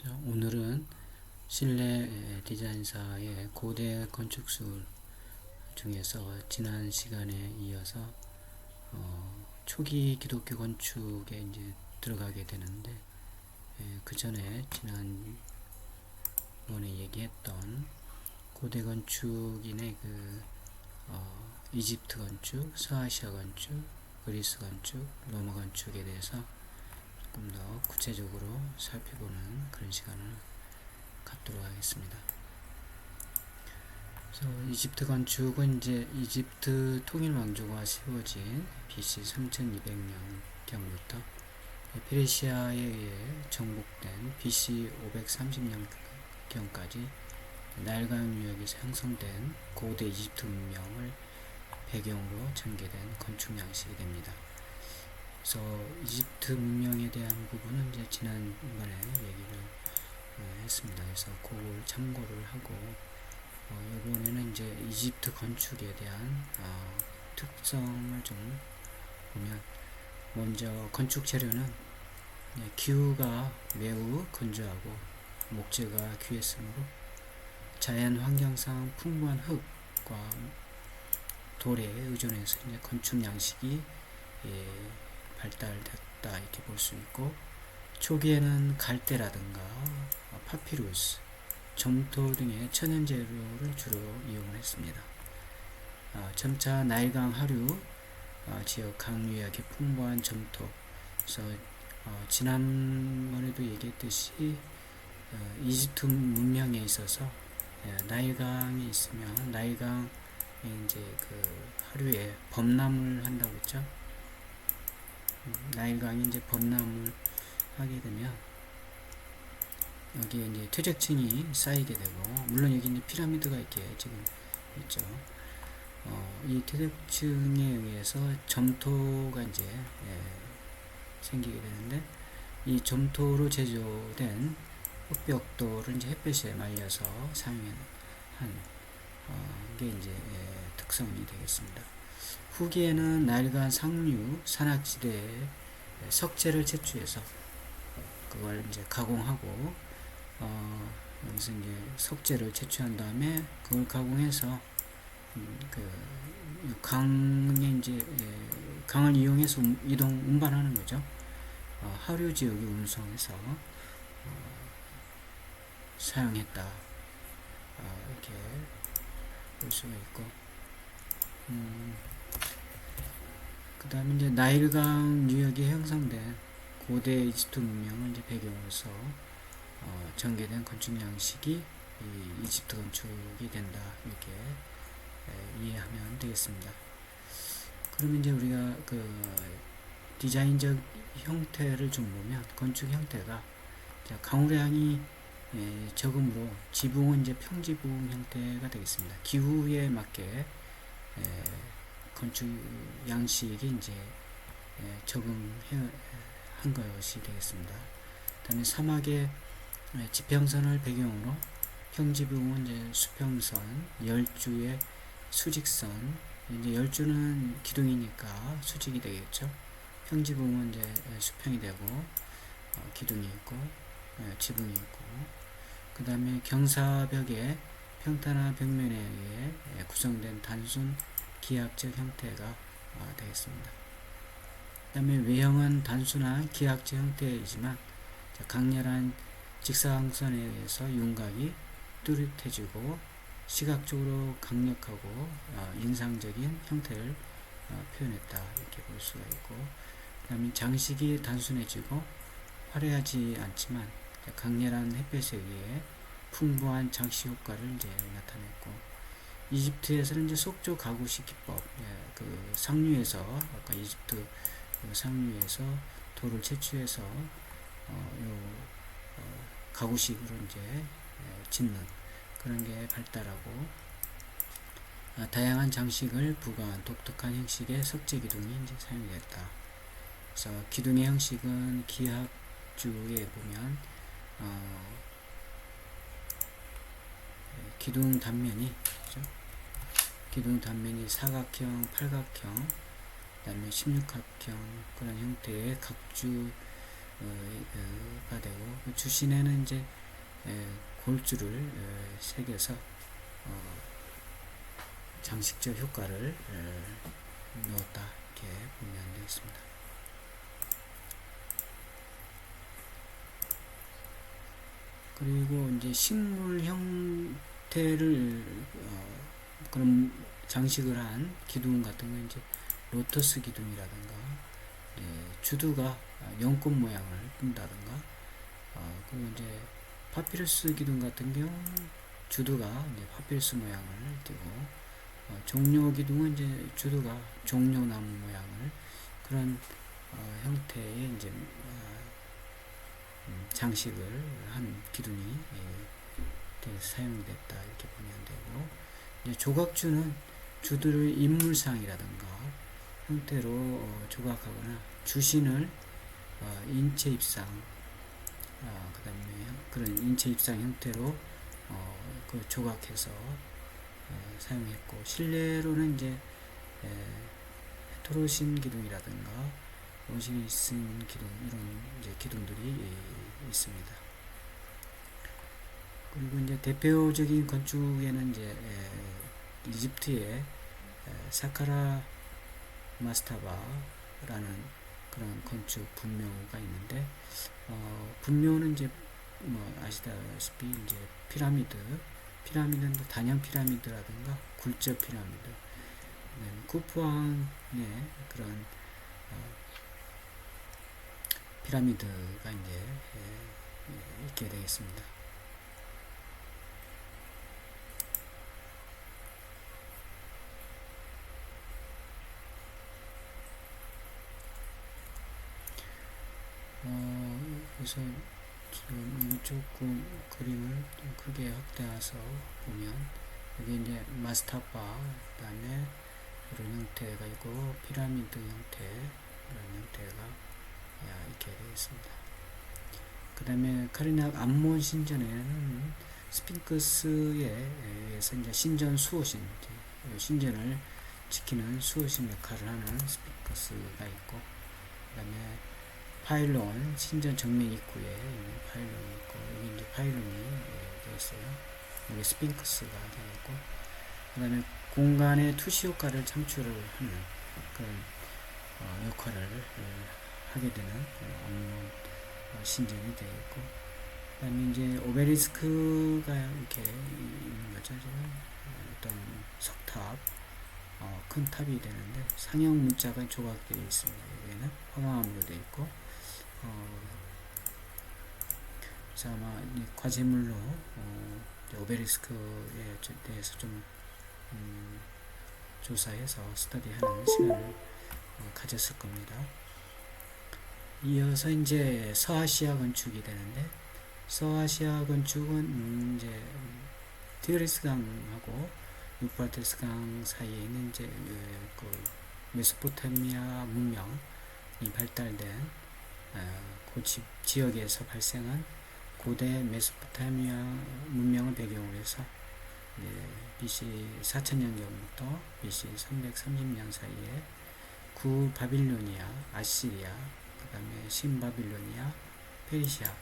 오늘은 실내 디자인사의 고대 건축술 중에서 지난 시간에 이어서 초기 기독교 건축에 이제 들어가게 되는데, 그 전에 지난번에 얘기했던 고대 건축인의 이집트 건축, 서아시아 건축, 그리스 건축, 로마 건축에 대해서 조금 더 구체적으로 살펴보는 그런 시간을 갖도록 하겠습니다. 그래서 이집트 건축은 이제 이집트 통일 왕조가 세워진 BC 3200년경부터 페르시아에 의해 정복된 BC 530년경까지 나일강 유역에서 형성된 고대 이집트 문명을 배경으로 전개된 건축 양식이 됩니다. 그래서 이집트 문명에 대한 부분은 이제 지난번에 얘기를 했습니다. 그래서 그걸 참고를 하고, 이번에는 이제 이집트 건축에 대한 특성을 좀 보면, 먼저 건축 재료는 기후가 매우 건조하고 목재가 귀했으므로 자연 환경상 풍부한 흙과 돌에 의존해서 이제 건축 양식이 발달됐다 이렇게 볼 수 있고, 초기에는 갈대라든가 파피루스, 점토 등의 천연 재료를 주로 이용을 했습니다. 점차 나일강 하류 지역 강유역의 풍부한 점토, 그래서 지난번에도 얘기했듯이 이집트 문명에 있어서 나일강이 있으면 나일강에 이제 하류에 범람을 한다고 했죠. 나일강이 이제 범람을 하게 되면 여기에 이제 퇴적층이 쌓이게 되고, 물론 여기 이제 피라미드가 이렇게 지금 있죠. 이 퇴적층에 의해서 점토가 이제 생기게 되는데, 이 점토로 제조된 흙벽돌을 이제 햇볕에 말려서 사용한 게 이제 특성이 되겠습니다. 후기에는 나일강 상류 산악지대에 석재를 채취해서 그걸 이제 가공하고, 여기서 이제 석재를 채취한 다음에 그걸 가공해서 강에 이제 강을 이용해서 운반하는 거죠. 하류 지역에 운송해서 사용했다, 이렇게 볼 수가 있고, 그 다음에 이제 나일강 유역에 형성된 고대 이집트 문명을 이제 배경으로서 전개된 건축 양식이 이 이집트 건축이 된다, 이렇게 이해하면 되겠습니다. 그러면 이제 우리가 디자인적 형태를 좀 보면, 건축 형태가 강우량이 적음으로 지붕은 이제 평지붕 형태가 되겠습니다. 기후에 맞게 건축 양식이 이제 적응한 것이 되겠습니다. 그다음에 사막의 지평선을 배경으로 평지붕은 이제 수평선, 열주의 수직선, 이제 열주는 기둥이니까 수직이 되겠죠. 평지붕은 이제 수평이 되고 기둥이 있고 지붕이 있고, 그 다음에 경사벽의 평탄화 벽면에 의해 구성된 단순 기하학적 형태가 되겠습니다. 그 다음에 외형은 단순한 기하학적 형태이지만 강렬한 직사광선에 의해서 윤곽이 뚜렷해지고 시각적으로 강력하고 인상적인 형태를 표현했다, 이렇게 볼 수가 있고, 그 다음에 장식이 단순해지고 화려하지 않지만 강렬한 햇볕에 의해 풍부한 장식 효과를 이제 나타냈고, 이집트에서는 이제 속조 가구식 기법, 상류에서 아까 이집트 상류에서 돌을 채취해서 가구식으로 이제 짓는 그런 게 발달하고, 다양한 장식을 부과한 독특한 형식의 석재 기둥이 이제 사용됐다. 그래서 기둥의 형식은 기하학주에 보면 기둥 단면이, 그렇죠? 기둥 단면이 사각형, 팔각형, 그다음에 16합형 그런 형태의 각주가 되고, 그 주신에는 이제 골주를 새겨서 장식적 효과를 넣었다 이렇게 보면 되겠습니다. 그리고 이제 식물 형태를 그런 장식을 한 기둥 같은 건 이제 로터스 기둥이라든가 주두가 연꽃 모양을 띈다든가 그리고 이제 파피루스 기둥 같은 경우 주두가 이제 파피루스 모양을 띠고 종려 기둥은 이제 주두가 종려나무 모양을 그런 형태의 이제 장식을 한 기둥이 사용됐다 이렇게 보면 되고 이제 조각주는 주두를 인물상이라든가 형태로 조각하거나 주신을 인체 입상 그 다음에 그런 인체 입상 형태로 그 조각해서 사용했고 실내로는 이제 토로신 기둥이라든가 오시리슨 기둥 이런 이제 기둥들이 있습니다. 그리고 이제 대표적인 건축에는 이제 이집트의 사카라 마스타바라는 그런 건축 분묘가 있는데 분묘는 이제 뭐 아시다시피 이제 피라미드는 뭐 단형 피라미드라든가 굴절 피라미드, 쿠프왕의 그런 피라미드가 이제 있게 되겠습니다. 그래서 지금 조금 그림을 좀 크게 확대해서 보면 여기 이제 마스타바 그다음에 이런 형태가 있고 피라미드 형태 이런 형태가 있게 되겠습니다. 그 다음에 카르낙 암몬 신전에는 스핑크스에 의해서 이제 신전 수호신 신전을 지키는 수호신 역할을 하는 스핑크스가 있고 그 다음에 파일론 신전 정면 입구에 있는 파일론이 있고 여기 이제 파일론이 되어 있어요. 여기 스핑크스가 되어 있고 그 다음에 공간의 투시 효과를 창출을 하는 그런 역할을 하게 되는 암몬 신전이 되어 있고 그 다음에 이제 오베리스크가 이렇게 있는 거죠. 어떤 석탑 큰 탑이 되는데 상형 문자가 조각되어 있습니다. 여기에는 화강암으로 되어 있고 그래서 아마 이 과제물로 오베리스크에 대해서 좀 조사해서 스터디하는 시간을 가졌을 겁니다. 이어서 이제 서아시아 건축이 되는데 서아시아 건축은 이제 티그리스 강하고 유프라테스 강 사이에 있는 이제 그 메소포타미아 문명이 발달된 그 지역에서 발생한 고대 메소포타미아 문명을 배경으로 해서 BC 4000년경부터 BC 330년 사이에 구바빌로니아, 아시리아, 그 다음에 신바빌로니아, 페르시아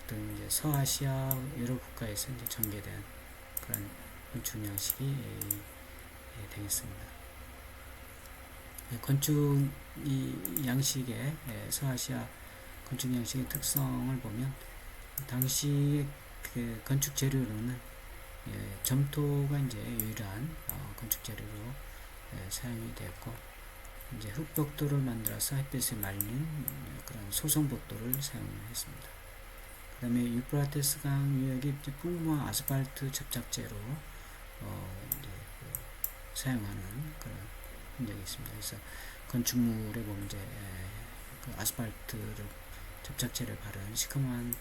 등 이제 서아시아 여러 국가에서 이제 전개된 그런 건축 양식이 되겠습니다. 건축 양식의 서아시아 건축 양식의 특성을 보면 당시 그 건축 재료로는 점토가 이제 유일한 건축 재료로 사용이 되었고 이제 흙벽돌을 만들어서 햇빛에 말린 그런 소성벽돌을 사용했습니다. 그 다음에 유프라테스 강 유역의 풍부한 아스팔트 접착제로 이제 사용하는 그런 흔적이 있습니다. 그래서 건축물에 보면 이제 그 아스팔트를 접착제를 바른 시커먼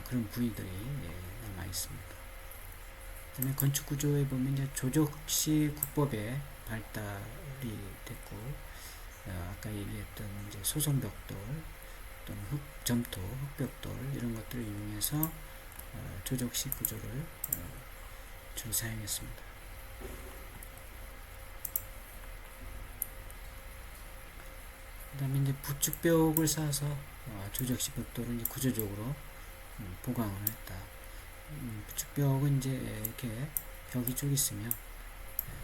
그런 부위들이 남아 있습니다. 그다음에 건축 구조에 보면 이제 조적식 국법의 발달이 됐고 아까 얘기했던 이제 소성벽돌 또는 점토, 흙벽돌 이런 것들을 이용해서 조적식 구조를 주로 사용했습니다. 그 다음에 이제 부축벽을 쌓아서 조적식 벽돌을 이제 구조적으로 보강을 했다. 부축벽은 이제 이렇게 벽이 쭉 있으면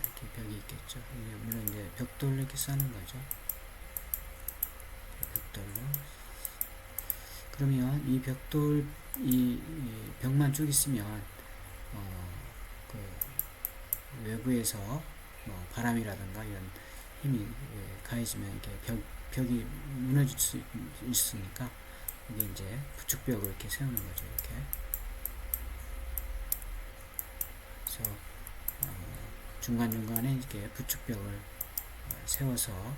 이렇게 벽이 있겠죠. 이게 물론 이제 벽돌로 이렇게 싸는 거죠. 벽돌로. 그러면 이 벽돌 이 벽만 쭉 있으면 그 외부에서 뭐 바람이라든가 이런 힘이 가해지면 이렇게 벽이 무너질 수 있으니까 이게 이제 부축벽을 이렇게 세우는 거죠. 이렇게. 그래서 중간중간에 이렇게 부축벽을 세워서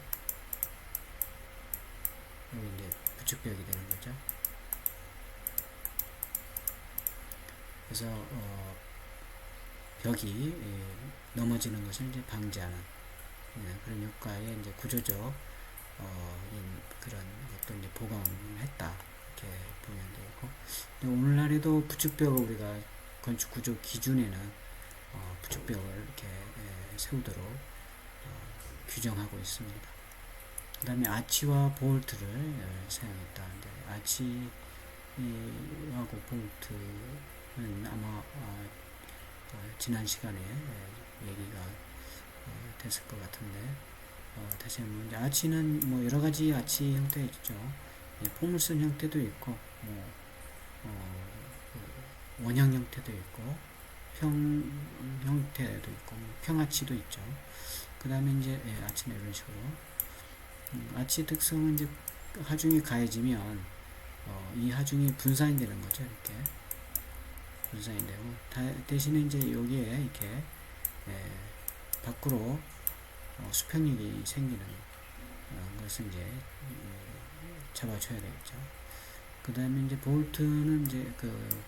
여기 이제 부축벽이 되는 거죠. 그래서 벽이 넘어지는 것을 이제 방지하는 그런 효과의 이제 구조적 그런 것도 이제 보강을 했다 이렇게 보면 되고, 오늘날에도 부축벽을 우리가 건축 구조 기준에는 부축벽을 이렇게 세우도록 규정하고 있습니다. 그 다음에 아치와 볼트를 사용했다. 아치하고 볼트는 아마 지난 시간에 얘기가 됐을 것 같은데, 다시 한번 이제 아치는 뭐 여러 가지 아치 형태 있죠. 포물선 형태도 있고, 원형 형태도 있고, 평 형태도 있고, 평아치도 있죠. 그 다음에 이제 아치는 이런 식으로. 아치 특성은 이제 하중이 가해지면 이 하중이 분산이 되는 거죠. 이렇게 분산이 되고, 대신에 이제 여기에 이렇게 밖으로 수평력이 생기는 것을 이제 잡아줘야 되겠죠. 그 다음에 이제 볼트는 이제 그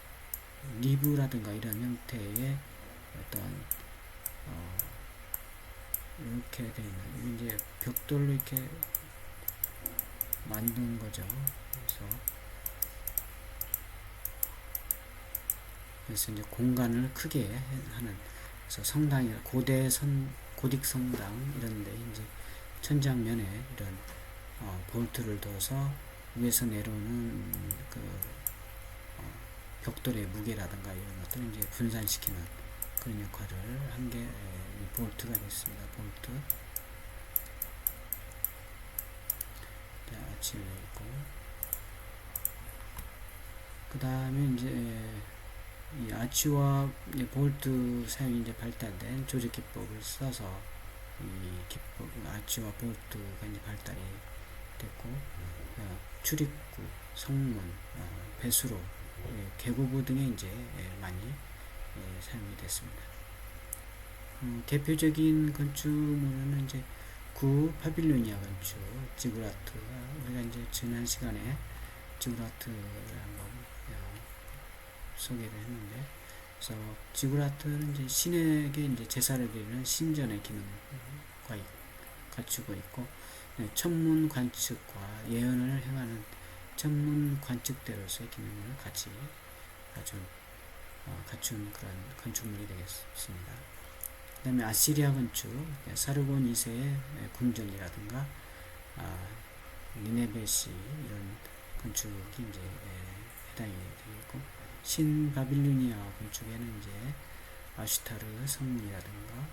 리브라든가 이런 형태의 어떤 이렇게 되어 있는, 이제 벽돌로 이렇게 만든 거죠. 그래서 이제 공간을 크게 하는, 그래서 성당이 고딕 성당 이런데 이제 천장면에 이런 볼트를 둬서 위에서 내려오는 그 벽돌의 무게라든가 이런 것들을 이제 분산시키는 그런 역할을 한 게 볼트가 됐습니다. 볼트. 아치를 있고, 그 다음에 이제 이 아치와 볼트 사용이 이제 발달된 조직 기법을 써서 이 기법, 아치와 볼트가 이제 발달이 됐고, 출입구, 성문, 배수로, 계고부 등에 이제 많이 사용이 됐습니다. 대표적인 건축물은 이제 파빌로니아 건축, 지구라트. 우리가 이제 지난 시간에 지구라트를 한번 소개를 했는데, 그래서 지구라트는 이제 신에게 이제 제사를 드리는 신전의 기능을 갖추고 있고, 천문 관측과 예언을 행하는 천문 관측대로서의 기능을 같이 갖춘 그런 건축물이 되겠습니다. 그 다음에 아시리아 건축, 사르곤 2세의 궁전이라든가 니네베시 이런 건축이 이제 해당이 되겠고, 신바빌로니아 건축에는 이제 아슈타르 성문이라든가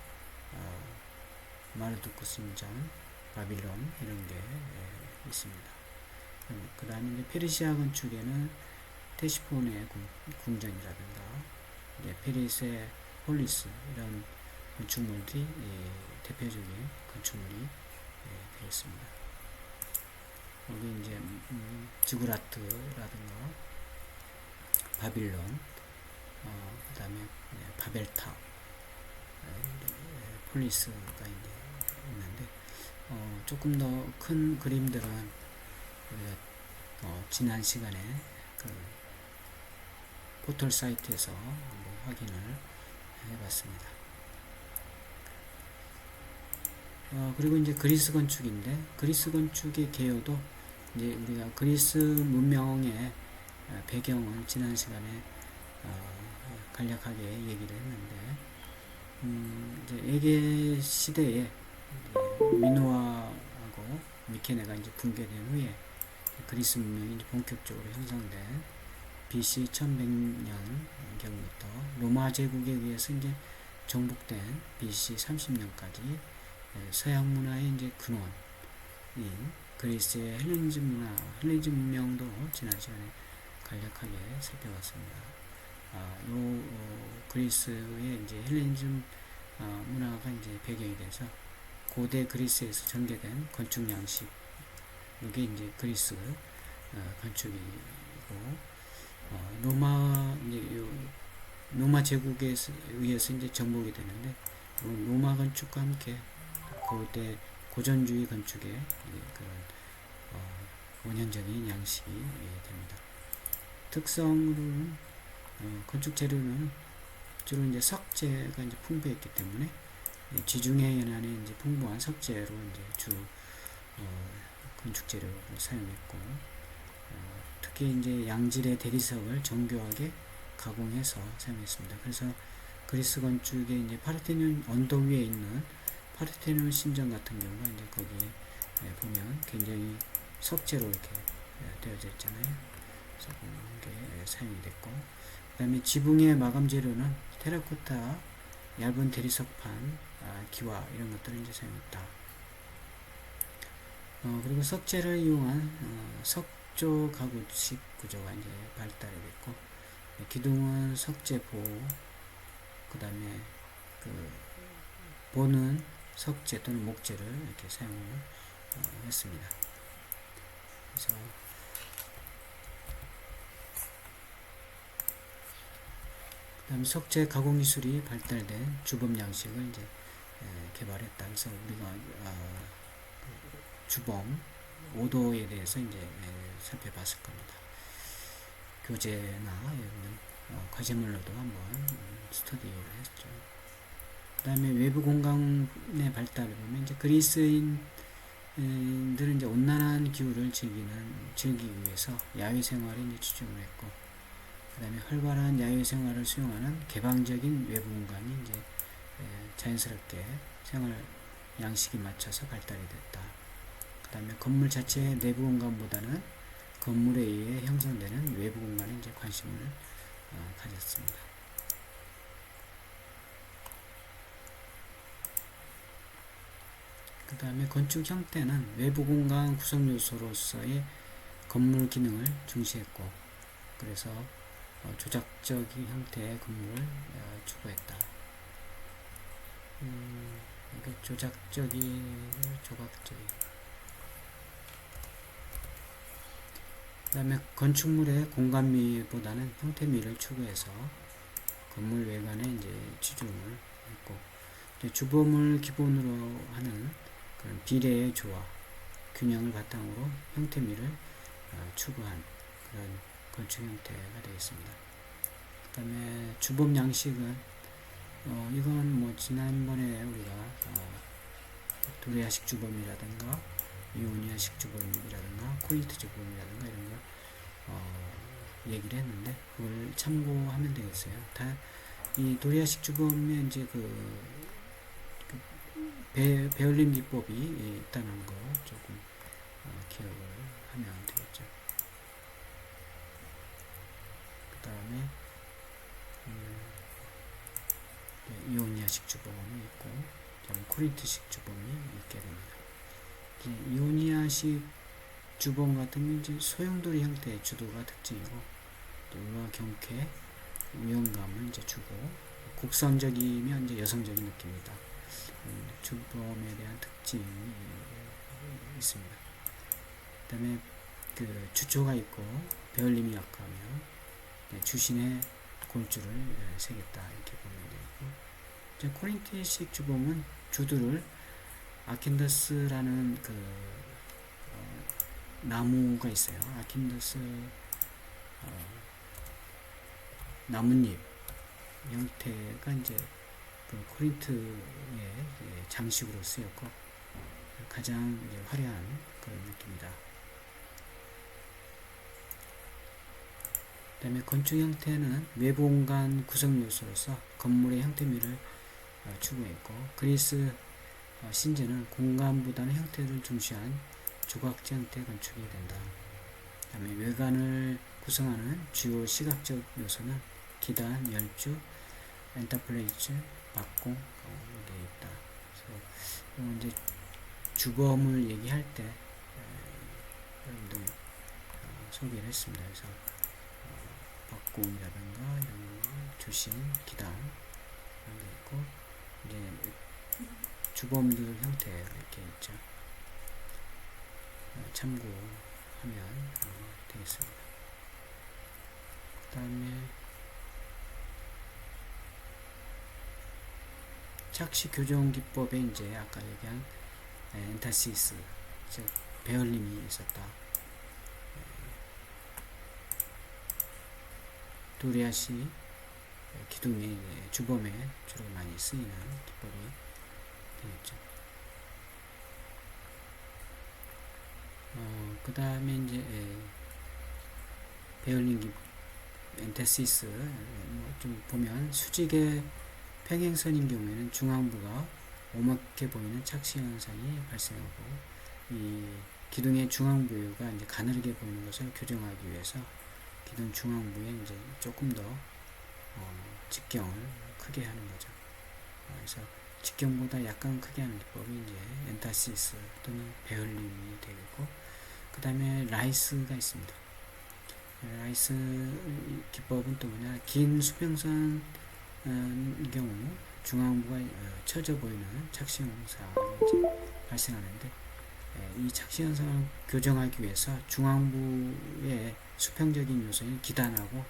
마르두크 신전, 바빌론 이런 게 있습니다. 그 다음에 이제 페르시아 건축에는 테시폰의 궁전이라든가 이제 페리스의 폴리스 이런 건축물들이 대표적인 건축물이 되겠습니다. 여기 이제 지구라트라든가 바빌론, 그 다음에 바벨탑, 폴리스가 이제 있는데, 조금 더 큰 그림들은 우리가 지난 시간에 그 포털 사이트에서 한번 확인을 해봤습니다. 그리고 이제 그리스 건축인데, 그리스 건축의 개요도 이제 우리가 그리스 문명의 배경은 지난 시간에 간략하게 얘기를 했는데, 이제 에게 시대에 미노아하고 미케네가 이제 붕괴된 후에 그리스 문명이 이제 본격적으로 형성된 BC 1100년경부터 로마 제국에 의해서 이제 정복된 BC 30년까지 서양 문화의 이제 근원인 그리스의 헬레니즘 문화, 헬레니즘 문명도 지난 시간에 간략하게 살펴봤습니다. 그리스의 이제 헬레니즘 문화가 이제 배경이 돼서 고대 그리스에서 전개된 건축 양식, 이게 이제 그리스 건축이고, 로마 제국에 의해서 이제 정복이 되는데, 로마 건축과 함께 고대 고전주의 건축의 그런 원형적인 양식이 됩니다. 특성으로는 건축 재료는 주로 이제 석재가 이제 풍부했기 때문에 지중해 연안에 이제 풍부한 석재로 이제 주 건축 재료를 사용했고, 특히 이제 양질의 대리석을 정교하게 가공해서 사용했습니다. 그래서 그리스 건축의 이제 파르테논 언덕 위에 있는 파르테논 신전 같은 경우가 이제 거기에 보면 굉장히 석재로 이렇게 되어져 있잖아요. 그래서 그런 게 사용이 됐고, 그 다음에 지붕의 마감 재료는 테라코타, 얇은 대리석판, 기와 이런 것들을 이제 사용했다. 그리고 석재를 이용한 석조 가구식 구조가 이제 발달이 됐고, 기둥은 석재보, 그 다음에 보는 석재 또는 목재를 이렇게 사용을 했습니다. 그래서 그다음 석재 가공 기술이 발달된 주범 양식을 이제 개발했다. 그래서 우리가 주범 5도에 대해서 이제 살펴봤을 겁니다. 교재나 과제물로도 한번 스터디를 했죠. 그 다음에 외부 공간의 발달을 보면 이제 그리스인들은 이제 온난한 기후를 즐기기 위해서 야외 생활에 이제 집중을 했고, 그 다음에 활발한 야외 생활을 수용하는 개방적인 외부 공간이 이제 자연스럽게 생활 양식에 맞춰서 발달이 됐다. 그 다음에 건물 자체의 내부 공간보다는 건물에 의해 형성되는 외부 공간에 이제 관심을 가졌습니다. 그 다음에 건축 형태는 외부 공간 구성 요소로서의 건물 기능을 중시했고, 그래서 조작적인 형태의 건물을 추구했다. 조각적인. 그 다음에 건축물의 공간미보다는 형태미를 추구해서 건물 외관에 이제 치중을 했고, 주범을 기본으로 하는 그런 비례의 조화, 균형을 바탕으로 형태미를 추구한 그런 건축 형태가 되겠습니다. 그 다음에 주범 양식은 이건 뭐 지난번에 우리가 도레아식 주범이라든가 이오니아식 주범이라든가 코린트 주범이라든가 이런 걸 얘기를 했는데, 그걸 참고하면 되겠어요. 이 도레아식 주범에 이제 베를린 기법이 있다는 거 조금 기억을 하면 되겠죠. 그 다음에 이오니아식 주범이 있고, 코린트식 주범이 있게 됩니다. 이오니아식 주범 같은 게 이제 소용돌이 형태의 주도가 특징이고, 또 의와 경쾌, 위험감을 이제 주고, 곡선적이면 이제 여성적인 느낌이다. 주범에 대한 특징이 있습니다. 그 다음에 주초가 있고 배울림이 약하며 주신의 골주를 새겼다, 이렇게 보면 되고, 코린트식 주범은 주두를 아킨더스라는 나무가 있어요. 아킨더스 나뭇잎 형태가 이제 코린트의 장식으로 쓰였고, 가장 이제 화려한 그런 느낌이다. 그 다음에 건축 형태는 외부 공간 구성 요소로서 건물의 형태미를 추구했고, 그리스 신제는 공간보다는 형태를 중시한 조각제 형태 건축이 된다. 그 다음에 외관을 구성하는 주요 시각적 요소는 기단, 열주, 엔터프레이즈, 박공 되어 있다. 그래서 이제 주범을 얘기할 때 여러분들 소개를 했습니다. 그래서 박공이라든가 이런 주심, 기단 이런 게 있고 이제 주범들 형태 이렇게 있죠. 참고하면 되겠습니다. 그 다음에 착시 교정 기법에 이제 아까 얘기한 엔타시스, 즉 배열림이 있었다. 도리아시 기둥의 주범에 주로 많이 쓰이는 기법이 되겠죠. 그 다음에 이제 배열림 엔테시스 좀 보면 수직의 평행선인 경우에는 중앙부가 오목해 보이는 착시 현상이 발생하고 이 기둥의 중앙부가 이제 가늘게 보이는 것을 교정하기 위해서 기둥 중앙부에 이제 조금 더 직경을 크게 하는 거죠. 그래서 직경보다 약간 크게 하는 기법이 이제 엔타시스 또는 배열림이 되겠고, 그 다음에 라이스가 있습니다. 라이스 기법은 또 뭐냐, 긴 수평선 경우 중앙부가 처져 보이는 착시 현상이 발생하는데, 이 착시 현상을 교정하기 위해서 중앙부의 수평적인 요소인 기단하고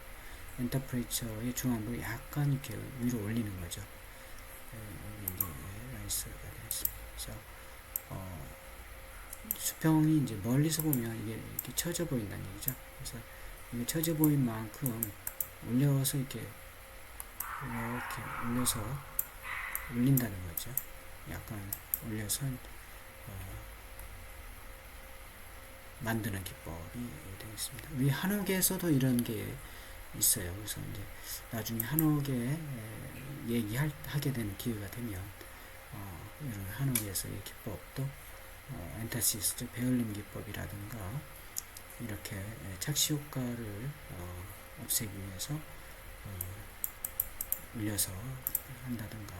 엔터프레이처의 중앙부를 약간 이렇게 위로 올리는 거죠. 이제 라이스가 되겠습니다. 그래서 수평이 이제 멀리서 보면 이게 이렇게 처져 보인다는 얘기죠. 그래서 이게 처져 보인 만큼 올려서 이렇게 올려서 올린다는 거죠. 약간 올려서 만드는 기법이 되겠습니다. 위 한옥에서도 이런 게 있어요. 그래서 이제 나중에 한옥에 얘기하게 되는 기회가 되면 이런 한옥에서의 기법도 엔타시스, 즉 배열림 기법이라든가 이렇게 착시 효과를 없애기 위해서 올려서 한다든가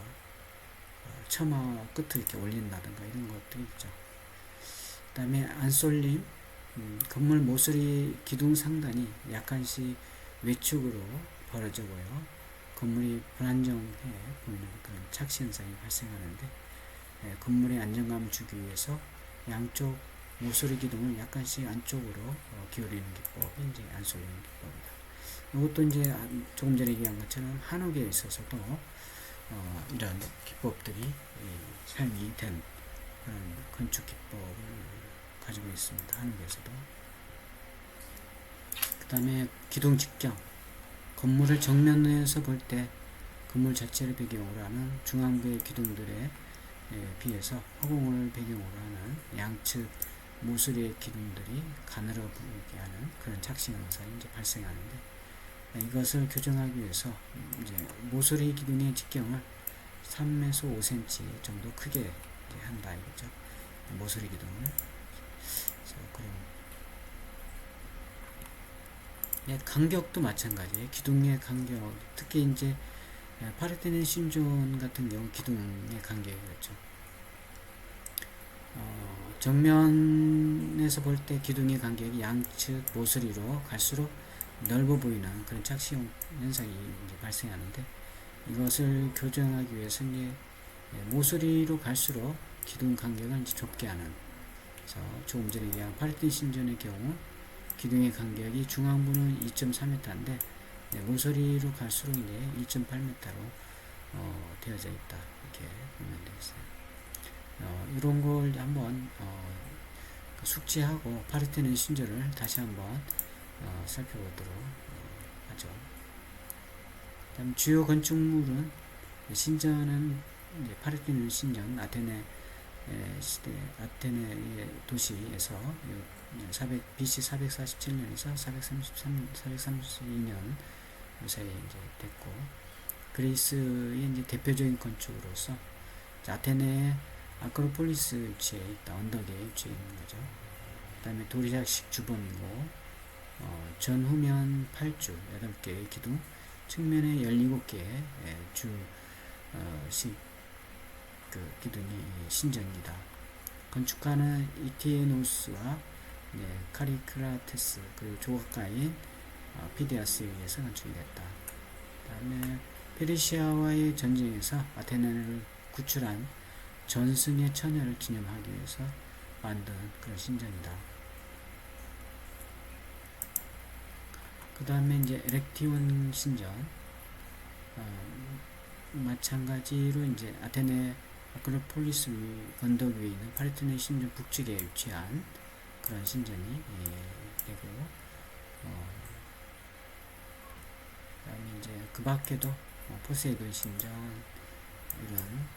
처마 끝을 이렇게 올린다든가 이런 것들이 있죠. 그 다음에 안솔림, 건물 모서리 기둥 상단이 약간씩 외축으로 벌어지고요. 건물이 불안정해 보이는 그런 착시 현상이 발생하는데, 건물의 안정감을 주기 위해서 양쪽 모서리 기둥을 약간씩 안쪽으로 기울이는 기법이 이제 안솔림 기법이다. 이것도 이제 조금 전에 얘기한 것처럼 한옥에 있어서도 이런 기법들이 사용이 된 그런 건축 기법을 가지고 있습니다. 한옥에서도. 그 다음에 기둥 직경, 건물을 정면에서 볼 때 건물 자체를 배경으로 하는 중앙부의 기둥들에 비해서 허공을 배경으로 하는 양측 모서리의 기둥들이 가늘어 보이게 하는 그런 착시 현상이 이제 발생하는데, 이것을 교정하기 위해서 이제 모서리 기둥의 직경을 3에서 5cm 정도 크게 이제 한다 이거죠. 모서리 기둥을. 그래서 그런 간격도 마찬가지예요. 기둥의 간격, 특히 이제 파르테논 신전 같은 경우 기둥의 간격이 그렇죠. 정면에서 볼 때 기둥의 간격이 양측 모서리로 갈수록 넓어 보이는 그런 착시 현상이 이제 발생하는데, 이것을 교정하기 위해서 이제 모서리로 갈수록 기둥 간격을 이제 좁게 하는. 그래서 조금 전에 얘기한 파르테논 신전의 경우 기둥의 간격이 중앙부는 2.4m인데 모서리로 갈수록 이제 2.8m로 되어져 있다 이렇게 보면 되겠어요. 이런 걸 한번 숙지하고 파르테논 신전을 다시 한번 살펴보도록 하죠. 다음 주요 건축물은 신전은 이제 파르테논 신전 아테네 시대 아테네의 도시에서 BC 447년에서 432년 사이에 이제 됐고, 그리스의 이제 대표적인 건축으로서 아테네 아크로폴리스 위치에 있다, 언덕에 위치해 있는 거죠. 그 다음에 도리학식 주범이고, 전후면 8주 8개의 기둥, 측면에 17개의 기둥이 신전입니다. 건축가는 이티에노스와 카리크라테스 그리고 조각가인 피디아스에 의해서 건축이 됐다. 그 다음에 페르시아와의 전쟁에서 아테네를 구출한 전승의 처녀를 기념하기 위해서 만든 그런 신전이다. 그 다음에 이제 에렉티온 신전, 마찬가지로 이제 아테네 아크로폴리스 언덕 위에 있는 파르테논 신전 북측에 위치한 그런 신전이 되고, 그 다음에 이제 그 밖에도 포세이돈 신전, 이런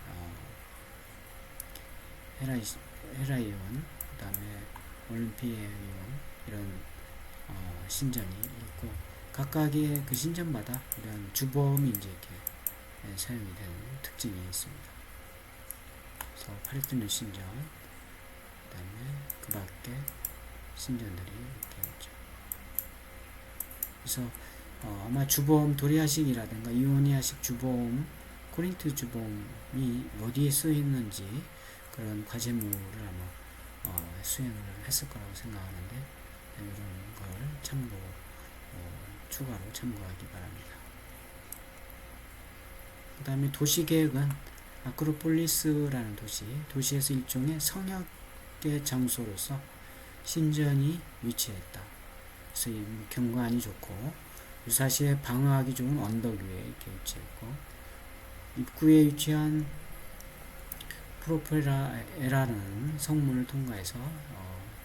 헤라이온, 그 다음에 올림피에이온, 이런 신전이 있고, 각각의 그 신전마다 이런 주범이 이제 이렇게 사용이 되는 특징이 있습니다. 그래서 파르테논 신전, 그 다음에 그 밖에 신전들이 이렇게 있죠. 그래서 아마 주범 도리아식이라든가 이오니아식 주범, 코린트 주범이 어디에 쓰여 있는지 그런 과제물을 아마 수행을 했을 거라고 생각하는데, 이런 걸 추가로 참고하기 바랍니다. 그 다음에 도시계획은 아크로폴리스라는 도시에서 일종의 성역의 장소로서 신전이 위치했다. 그래서 경관이 좋고 유사시에 방어하기 좋은 언덕 위에 이렇게 위치했고, 입구에 위치한 프로페라라는 성문을 통과해서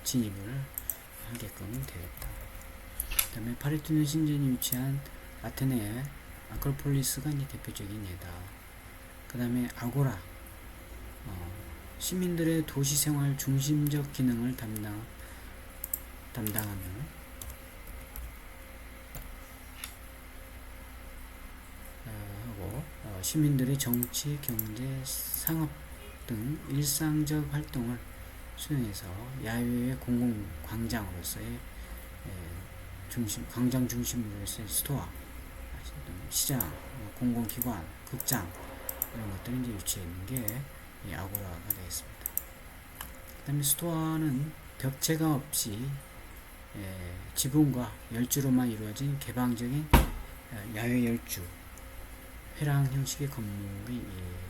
진입을 하게끔 되었다. 그 다음에 파르테논 신전이 위치한 아테네의 아크로폴리스가 이제 대표적인 예다. 그 다음에 아고라, 시민들의 도시생활 중심적 기능을 담당하며 하고, 시민들의 정치, 경제, 상업 등 일상적 활동을 수행해서 야외의 공공광장으로서의 광장 중심으로서의 스토어, 시장, 공공기관, 극장 이런 것들이 이제 위치해 있는 게 아고라가 되겠습니다. 그 다음에 스토어는 벽체가 없이 지붕과 열주로만 이루어진 개방적인 야외 열주, 회랑 형식의 건물이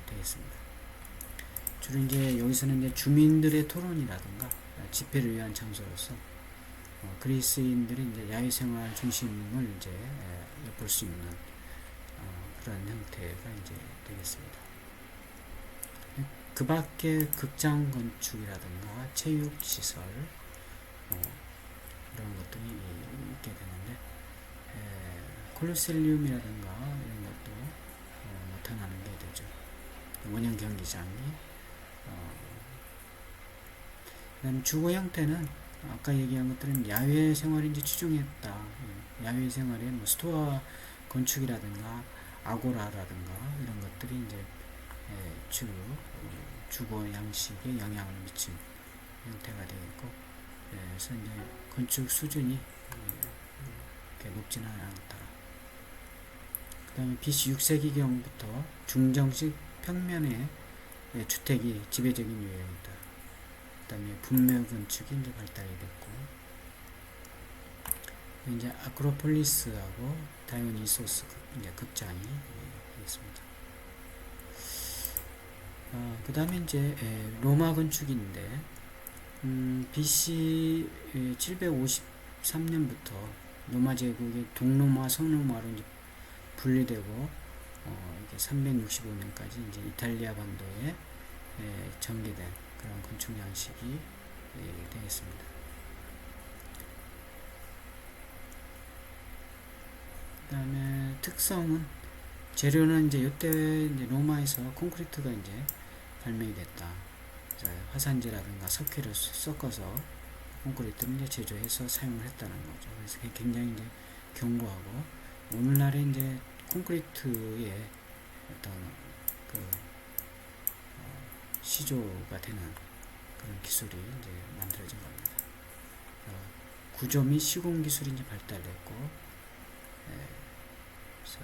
되겠습니다. 주로 이제 여기서는 이제 주민들의 토론이라든가 집회를 위한 장소로서 그리스인들이 이제 야외 생활 중심을 이제 엿볼 수 있는 그런 형태가 이제 되겠습니다. 그 밖에 극장 건축이라든가 체육 시설 이런 것들이 있게 되는데, 콜로셀리움이라든가 이런 것도 나타나는 게 되죠. 원형 경기장이. 그다음 주거 형태는 아까 얘기한 것들은 야외 생활이 이제 추종했다. 야외 생활에 뭐 스토어 건축이라든가 아고라라든가 이런 것들이 이제 주거 양식에 영향을 미친 형태가 되겠고, 그래서 이제 건축 수준이 그렇게 높지는 않다. 그 다음에 BC 6세기경부터 중정식 평면의 주택이 지배적인 유형이다. 그 다음에 분묘 건축이 이제 발달이 됐고, 이제 아크로폴리스하고 다이오니소스 이제 극장이 되겠습니다. 그 다음에 이제 로마 건축인데, BC 753년부터 로마 제국의 동로마, 서로마로 이제 분리되고, 이게 365년까지 이제 이탈리아 반도에 전개된 그런 건축 양식이 되겠습니다. 그 다음에 특성은, 재료는 이제 이때 이제 로마에서 콘크리트가 이제 발명이 됐다. 화산재라든가 석회를 섞어서 콘크리트를 이제 제조해서 사용을 했다는 거죠. 그래서 굉장히 이제 견고하고, 오늘날에 이제 콘크리트의 어떤 시조가 되는 그런 기술이 이제 만들어진 겁니다. 구조 및 시공 기술이 이제 발달했고, 그래서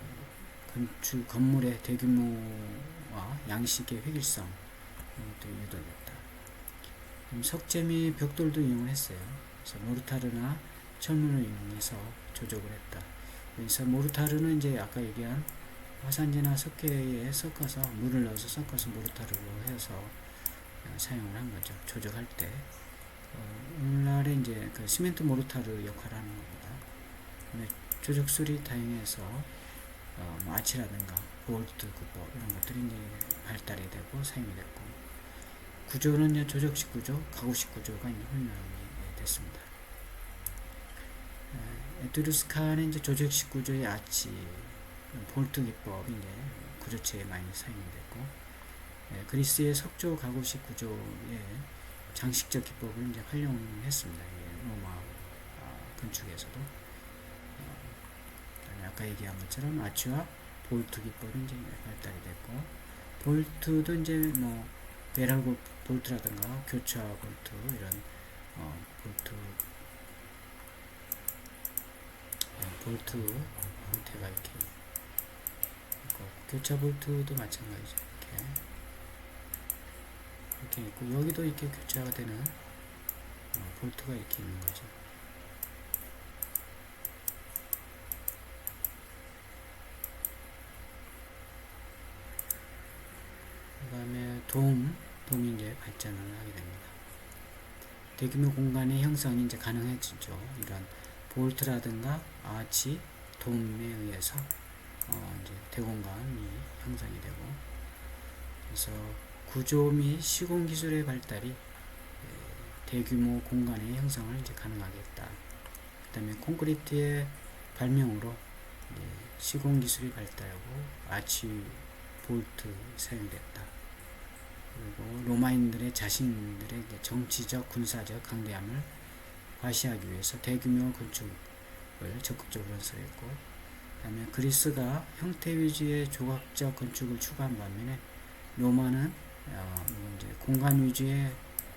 건축 건물의 대규모와 양식의 획일성 또 유도됐다. 석재 및 벽돌도 이용을 했어요. 그래서 모르타르나 철문을 이용해서 조적을 했다. 그래서 모르타르는 이제 아까 얘기한 화산재나 석회에 섞어서 물을 넣어서 섞어서 모르타르로 해서 사용을 한 거죠. 조적할 때. 오늘날에 이제 그 시멘트 모르타르 역할을 하는 겁니다. 조적술이 다양해서 뭐 아치라든가 볼트, 구보 이런 것들이 이제 발달이 되고 사용이 됐고, 구조는 이제 조적식 구조, 가구식 구조가 이제 훈련이 됐습니다. 에트루스칸은 이제 조적식 구조의 아치, 볼트 기법이 이제 구조체에 많이 사용이 됐고, 그리스의 석조 가구식 구조의 장식적 기법을 이제 활용했습니다. 로마 건축에서도. 아까 얘기한 것처럼 아치와 볼트 기법이 이제 발달이 됐고, 볼트도 이제 뭐 베럴 볼트라든가 교차 볼트 이런 볼트 형태가 이렇게 있고, 교차 볼트도 마찬가지죠. 이렇게 있고, 여기도 이렇게 교차가 되는 볼트가 이렇게 있는 거죠. 그 다음에 돔이 이제 발전을 하게 됩니다. 대규모 공간의 형성이 이제 가능해지죠. 이런 볼트라든가 아치, 돔에 의해서 이제 대공간이 형성이 되고, 그래서 구조 및 시공 기술의 발달이 대규모 공간의 형성을 이제 가능하게 했다. 그 다음에 콘크리트의 발명으로 시공 기술이 발달하고 아치, 볼트 사용됐다. 그리고 로마인들의 자신들의 정치적, 군사적 강대함을 과시하기 위해서 대규모 건축을 적극적으로 건설했고, 그 다음에 그리스가 형태 위주의 조각적 건축을 추구한 반면에 로마는 이제 공간 위주의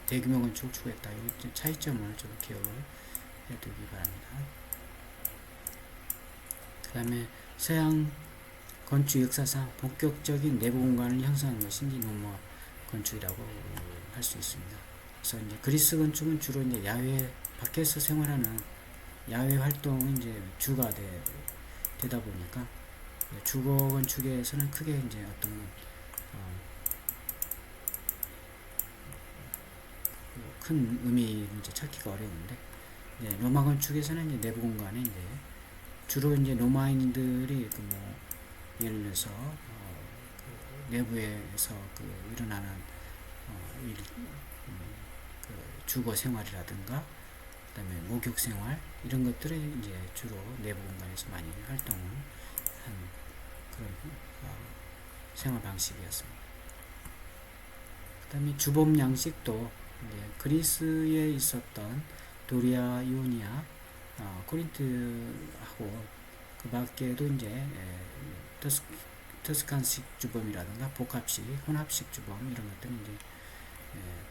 대규모 건축을 추구했다. 이 차이점을 좀 기억을 해두기 바랍니다. 그 다음에 서양 건축 역사상 본격적인 내부 공간을 형성한 것이 이제 로마 건축이라고 할 수 있습니다. 그래서 이제 그리스 건축은 주로 이제 야외 밖에서 생활하는 야외 활동이 이제 주가 되다 보니까 주거 건축에서는 크게 이제 어떤 큰 의미를 이제 찾기가 어려운데, 로마 건축에서는 이제 내부 공간에 이제 주로 이제 로마인들이 그 뭐 예를 들어서 그 내부에서 그 일어나는 그 주거 생활이라든가 그다음에 목욕 생활 이런 것들을 이제 주로 내부 공간에서 많이 활동을 한 그런 생활 방식이었습니다. 그다음에 주범 양식도 이제 그리스에 있었던 도리아, 이오니아, 코린트하고 그 밖에도 이제 터스칸식 주범이라든가 복합식, 혼합식 주범 이런 것들이 이제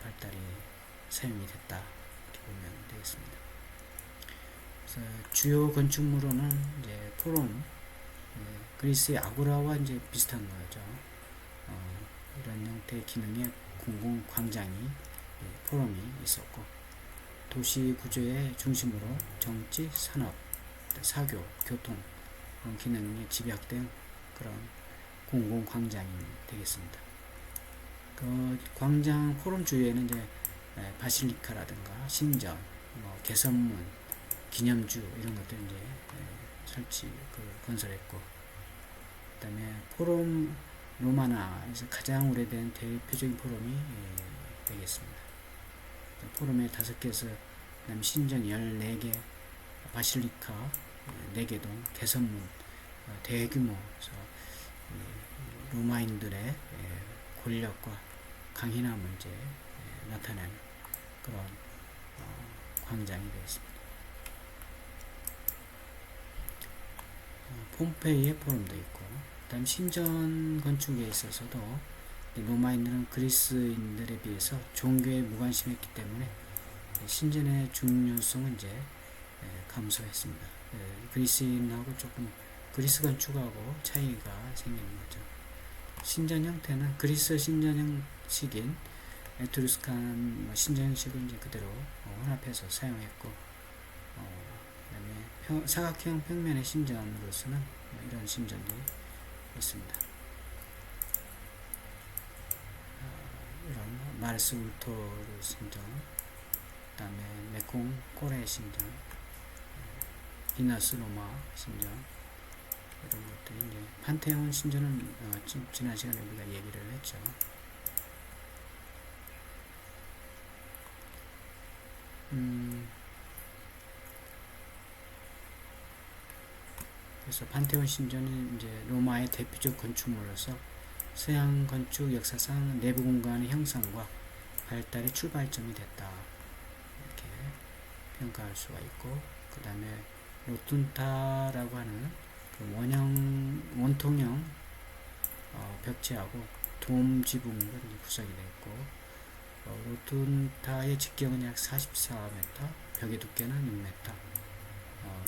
발달이 사용이 됐다 이렇게 보면 되겠습니다. 그래서 주요 건축물로는 이제 포럼, 그리스의 아고라와 이제 비슷한 거죠. 이런 형태의 기능의 공공 광장이 포럼이 있었고, 도시 구조의 중심으로 정치, 산업, 사교, 교통 그런 기능이 집약된 그런 공공 광장이 되겠습니다. 그 광장 포럼 주위에는 이제 바실리카라든가 신전, 뭐 개선문, 기념주 이런 것들 이제 건설했고, 그다음에 포럼 로마나에서 가장 오래된 대표적인 포럼이 되겠습니다. 포럼에 5개에서 그다음 신전 14개, 바실리카 4개동, 개선문 대규모에서 로마인들의 권력과 강인함을 이제 나타낸 그런 광장이 되었습니다. 폼페이의 포럼도 있고, 그다음 신전 건축에 있어서도 로마인들은 그리스인들에 비해서 종교에 무관심했기 때문에 신전의 중요성은 이제 감소했습니다. 그리스인하고 조금 그리스 건축하고 차이가 생기는 거죠. 신전 형태는 그리스 신전 형식인 에트루스칸 신전 형식을 이제 그대로 혼합해서 사용했고, 그다음에 사각형 평면의 신전으로서는 이런 신전도 있습니다. 이런 마르스 울토르 신전, 그다음에 메콩 코레 신전, 비너스 로마 신전, 이런 것들이 이제 판테온 신전은 지난 시간에 우리가 얘기를 했죠. 그래서 판테온 신전은 이제 로마의 대표적 건축물로서 서양 건축 역사상 내부 공간의 형성과 발달의 출발점이 됐다, 이렇게 평가할 수가 있고, 그 다음에 로툰타라고 하는 그 원통형 벽체하고 돔 지붕으로 구성이 되어 있고, 로툰타의 직경은 약 44m, 벽의 두께는 6m,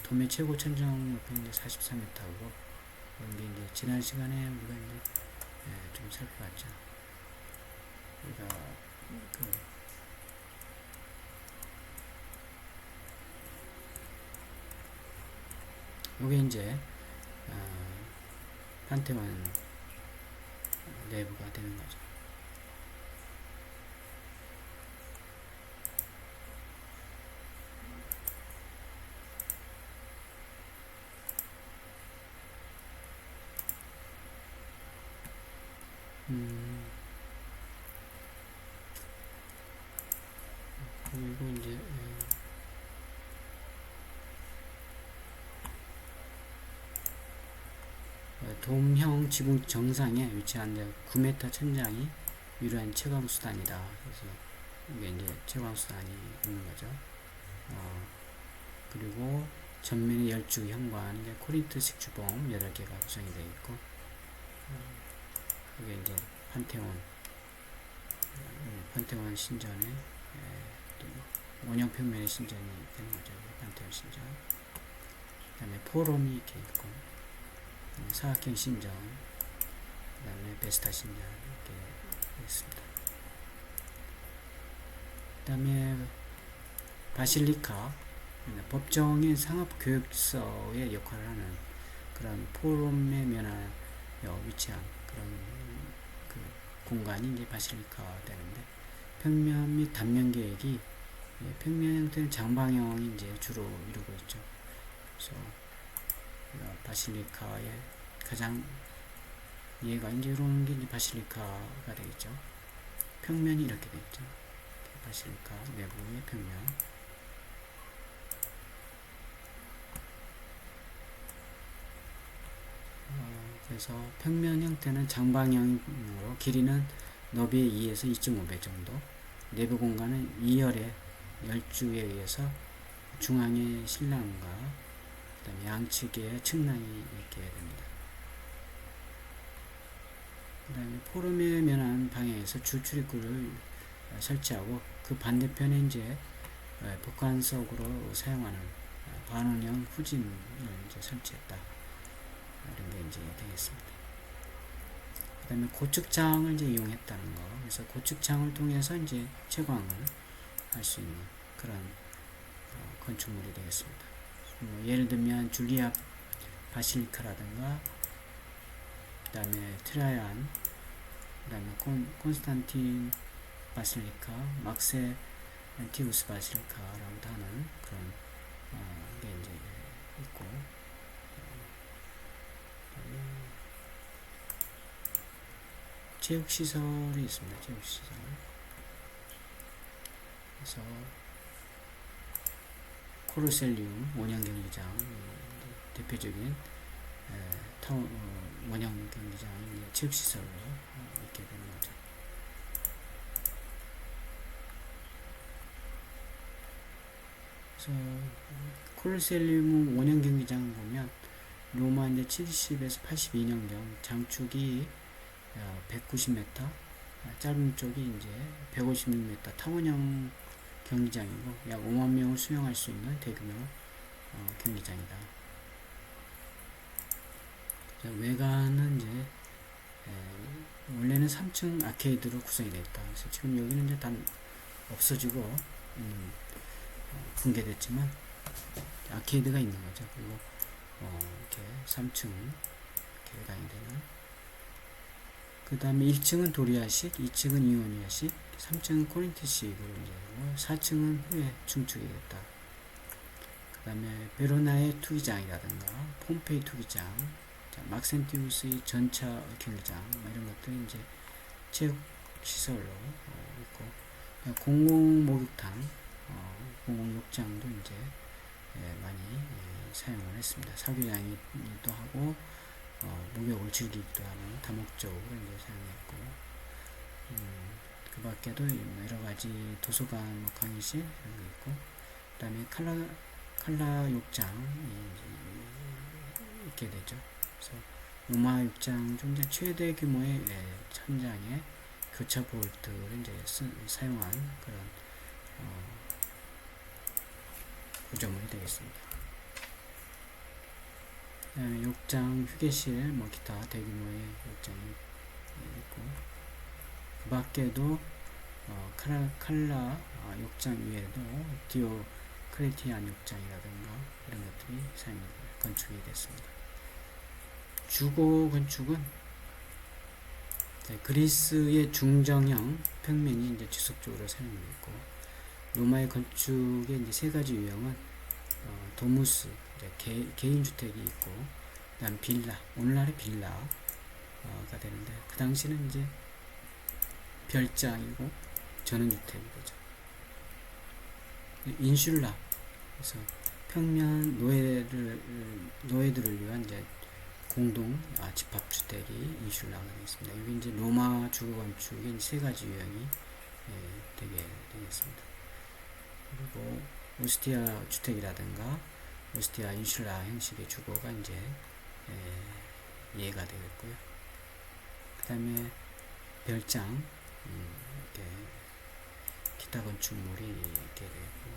돔의 최고 천정 높이는 44m고, 이게 이제 지난 시간에 우리가 이제 좀 살펴봤죠. 우리가 요게 이제 판테온 내부가 되는 거죠. 그리고 이제 돔형 지붕 정상에 위치한 9m 천장이 유일한 채광 수단이다. 그래서 이게 이제 채광 수단이 있는 거죠. 그리고 전면에 열주 현관, 코린트식 주봉 8개가 구성이 되어 있고, 이게 이제 판테온 신전의 원형 평면의 신전이 되는 거죠. 판테온 신전. 그 다음에 포럼이 이렇게 있고, 사각형 신전, 그 다음에 베스타 신전 이렇게 있습니다. 그 다음에 바실리카, 법정의 상업교육서의 역할을 하는 그런 포럼의 면에 위치한 그런 그 공간이 이제 바실리카 되는데, 평면 및 단면 계획이 평면 형태는 장방형이 이제 주로 이루고 있죠. 그래서 바실리카의 가장 얘가 이제 이런 게 이제 바실리카가 되겠죠. 평면이 이렇게 되겠죠. 바실리카 내부의 평면. 그래서 평면 형태는 장방형으로 길이는 너비의 2에서 2.5배 정도, 내부 공간은 2열의 열주에 의해서 중앙에 신랑과 그다음에 양측에 측랑이 있게 됩니다. 그 다음에 포럼에 면한 방향에서 주 출입구를 설치하고, 그 반대편에 이제 복관석으로 사용하는 반원형 후진을 이제 설치했다, 이런 게 이제 되겠습니다. 그 다음에 고측창을 이제 이용했다는 거. 그래서 고측창을 통해서 이제 채광을 할 수 있는 그런 건축물이 되겠습니다. 예를 들면 줄리아 바실리카라든가, 그 다음에 트라이안, 그 다음에 콘스탄틴 바실리카, 막세 안티우스 바실리카라고도 하는 그런 게 이제 있고, 체육시설이 있습니다. 체육시설. 그래서 코르셀리움 원형 경기장, 대표적인 원형 경기장이 체육시설로 있게 되는 거죠. 그래서 코르셀리움 원형 경기장 보면 로마 이제 70에서 82년경 장축이 190m, 짧은 쪽이 이제 156m 타원형 경기장이고, 약 5만 명을 수용할 수 있는 대규모 경기장이다. 자, 외관은 이제 원래는 3층 아케이드로 구성이 되어 있다. 그래서 지금 여기는 이제 다 없어지고 붕괴됐지만 아케이드가 있는 거죠. 그리고 이렇게 3층 개당이 되는. 그 다음에 1층은 도리아식, 2층은 이오니아식, 3층은 코린티식으로 이제 4층은 후에 중축이 됐다. 그 다음에 베로나의 투기장이라든가 폼페이 투기장, 막센티우스의 전차 경기장 이런 것들이 이제 체육 시설로 있고, 공공 목욕탕, 공공 욕장도 이제 많이 사용을 했습니다. 사교장이기도 하고 목욕을 즐기기도 하는 다목적으로 이제 사용했고, 그 밖에도 여러 가지 도서관, 강의실 이런 거 있고, 그 다음에 칼라 욕장이 있게 되죠. 그래서 로마 욕장 중 최대 규모의 천장에 교차 볼트를 이제 사용한 그런 구조물이 되겠습니다. 욕장, 휴게실, 기타 대규모의 욕장이 있고, 그 밖에도 칼라 욕장 위에도 디오크레티안 욕장이라든가 이런 것들이 건축이 됐습니다. 주거 건축은 그리스의 중정형 평면이 이제 지속적으로 사용되고, 로마의 건축의 이제 세 가지 유형은 도무스, 개인 주택이 있고, 그다음 빌라, 오늘날의 빌라가 되는데, 그 당시는 이제 별장이고 전원주택인 거죠. 인슐라, 그래서 평면 노예들을 위한 이제 공동 집합주택이 인슐라가 되겠습니다. 여기 이제 로마 주거 건축의 세 가지 유형이 되겠습니다. 그리고 오스티아 주택이라든가 오스티아 인슐라 형식의 주거가 이제 이해가 되겠고요. 그 다음에 별장, 이렇게 기타 건축물이 이렇게 되고,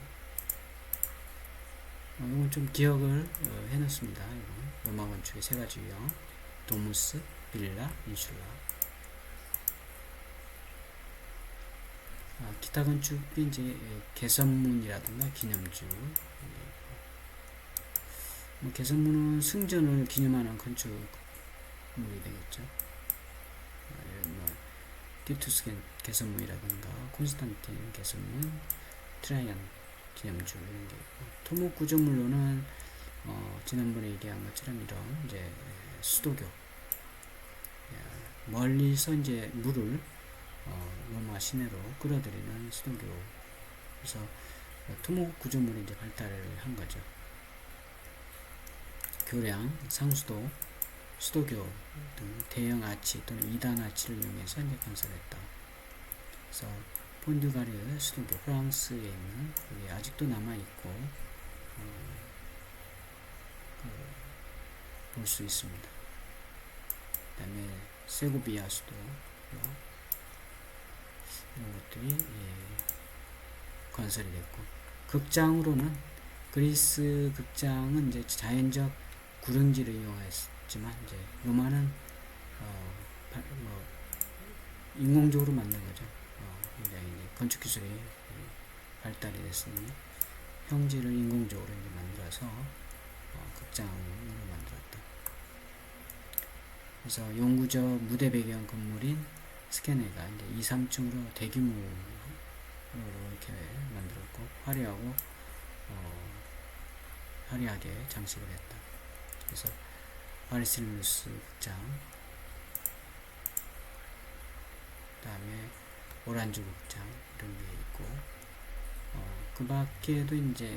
이건 좀 기억을 해놓습니다. 이건 로마 건축의 세 가지 유형: 도무스, 빌라, 인슐라. 기타 건축이 이제 개선문이라든가 기념주. 개선문은 승전을 기념하는 건축물이 되겠죠. 티투스 개선문이라든가 콘스탄틴 개선문, 트라이안 기념주 이런 게 있고, 토목 구조물로는 지난번에 얘기한 것처럼 이런 이제 수도교, 멀리서 이제 물을 로마 시내로 끌어들이는 수도교. 그래서 토목 구조물이 이제 발달을 한 거죠. 교량, 상수도, 수도교 등 대형 아치 또는 2단 아치를 이용해서 이제 건설했다. 그래서 폰듀가르 수도교, 프랑스에 있는, 여기 아직도 남아있고 볼 수 있습니다. 그 다음에 세고비아 수도, 이런 것들이 건설이 됐고, 극장으로는 그리스 극장은 이제 자연적 구릉지를 이용했지만, 이제 로마는 인공적으로 만든 거죠. 굉장히 건축 기술이 발달이 됐으니 형질을 인공적으로 이제 만들어서 극장으로 만들었다. 그래서 영구적 무대 배경 건물인 스케네가 이제 2, 3층으로 대규모로 이렇게 만들었고, 화려하게 장식을 했다. 그래서 바르셀루스 극장, 그 다음에 오란주 극장 이런 게 있고, 그 밖에도 이제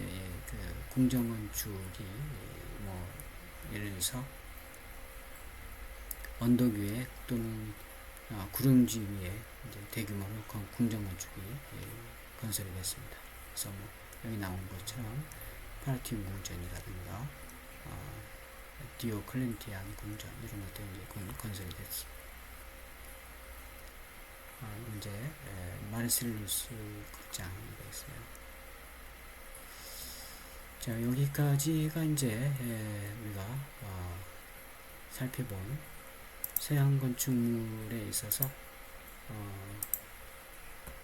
그 궁정건축이 예를 들어서 언덕 위에 또는 구릉지 위에 이제 대규모로 궁정건축이 건설이 됐습니다. 그래서 여기 나온 것처럼 파라티움 궁전이라든가 디오클렌티안 궁전 이런 것들이 이제 건설이 됐습니다. 이제 마르셀루스 극장이 있어요. 자, 여기까지가 이제 우리가 살펴본 서양 건축물에 있어서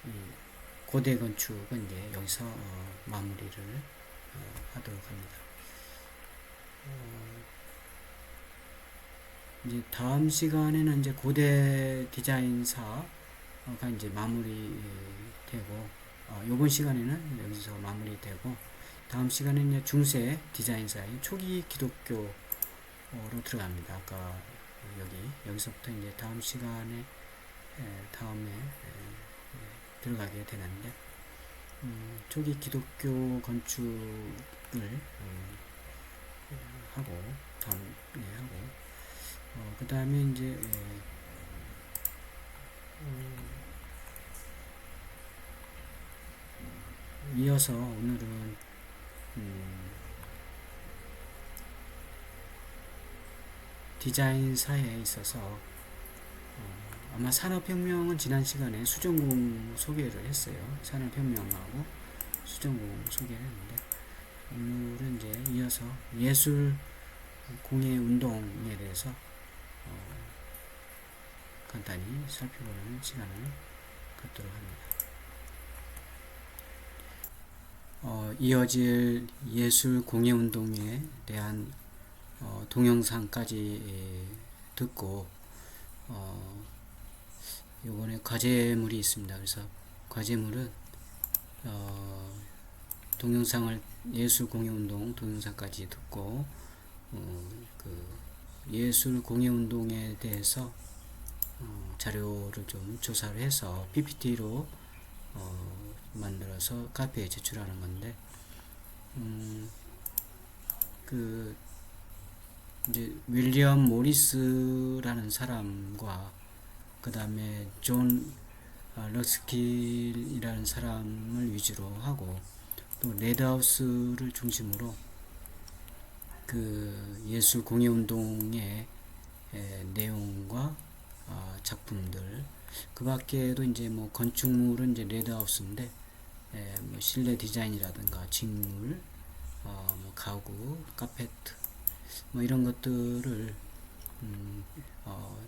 이 고대 건축은 이제 여기서 마무리를 하도록 합니다. 이제 다음 시간에는 이제 고대 디자인사가 이제 마무리되고, 이번 시간에는 여기서 마무리되고, 다음 시간에는 이제 중세 디자인사인 초기 기독교로 들어갑니다. 아까 여기서부터 이제 다음 시간에 다음에 들어가게 되는데, 초기 기독교 건축을 하고 다음에 하고, 그 다음에 이제 이어서 오늘은 디자인사에 있어서 아마 산업혁명은 지난 시간에 수정공 소개를 했어요. 산업혁명하고 수정공 소개를 했는데, 오늘은 이제 이어서 예술 공예 운동에 대해서 간단히 살펴보는 시간을 갖도록 합니다. 이어질 예술 공예 운동에 대한 동영상까지 듣고, 요번에 과제물이 있습니다. 그래서 과제물은 동영상을 예술 공예 운동 동영상까지 듣고, 그 예술 공예 운동에 대해서 자료를 좀 조사를 해서 PPT로 만들어서 카페에 제출하는 건데, 그 이제 윌리엄 모리스라는 사람과 그 다음에 존 럭스킬이라는 사람을 위주로 하고, 또 레드하우스를 중심으로 그 예술 공예 운동의 내용과 작품들, 그 밖에도 이제 뭐 건축물은 이제 레드하우스인데, 뭐 실내 디자인이라든가 직물, 뭐 가구, 카페트, 뭐 이런 것들을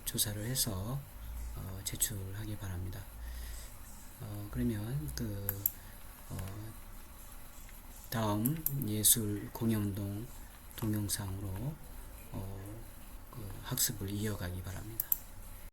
조사를 해서 제출하기 바랍니다. 그러면 다음 예술 공예운동 동영상으로 학습을 이어가기 바랍니다.